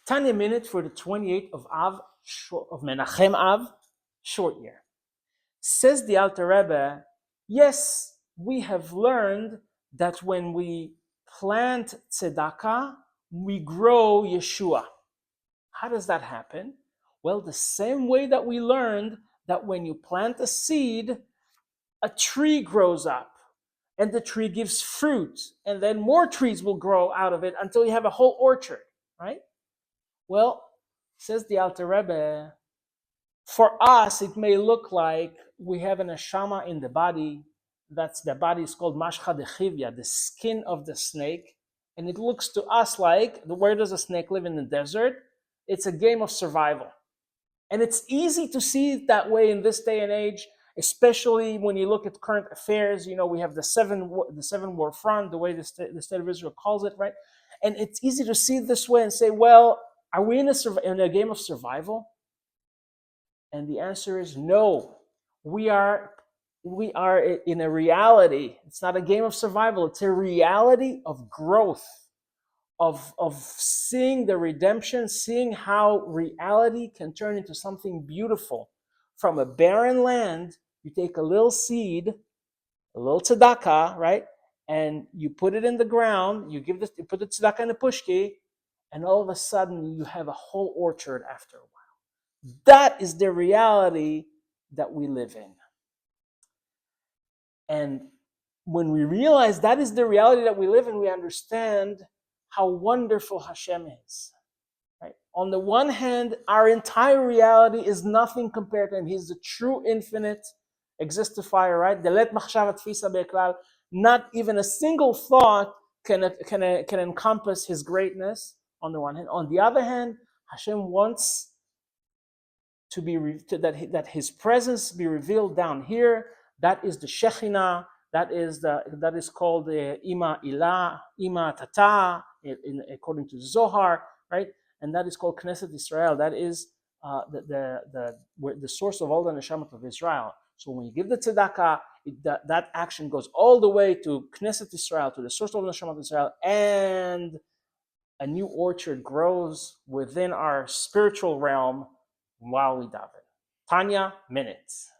Tanya minute for the 28th of Av, of Menachem Av, short year. Says the Alter Rebbe, yes, we have learned that when we plant tzedakah, we grow Yeshua. How does that happen? Well, the same way that we learned that when you plant a seed, a tree grows up, and the tree gives fruit, and then more trees will grow out of it until you have a whole orchard, right? Well, says the Alter Rebbe, for us, it may look like we have an neshama in the body. That's the body is called mashcha dechivya, the skin of the snake. And it looks to us like, where does a snake live in the desert? It's a game of survival. And it's easy to see it that way in this day and age, especially when you look at current affairs. You know, we have the seven war front, the way the state of Israel calls it, right? And it's easy to see it this way and say, well, are we in a game of survival? And the answer is no. We are in a reality. It's not a game of survival. It's a reality of growth, of seeing the redemption, seeing how reality can turn into something beautiful. From a barren land, you take a little seed, a little tzedakah, right? And you put it in the ground, you put the tzedakah in the pushki, and all of a sudden you have a whole orchard after a while. That is the reality that we live in. And when we realize that is the reality that we live in, we understand how wonderful Hashem is. Right? On the one hand, our entire reality is nothing compared to Him. He's the true infinite existifier, right? Delet machshava tfisa beklal. Not even a single thought can encompass His greatness on the one hand. On the other hand, Hashem wants to be that His presence be revealed down here. That is the Shekhinah. That is called the Ima Ilah, Ima Tata, according to Zohar, right? And that is called Knesset Israel. That is the source of all the neshamot of Israel. So when you give the tzedakah, that action goes all the way to Knesset Israel, to the source of the neshamot of Israel, and a new orchard grows within our spiritual realm while we daven. Tanya minutes.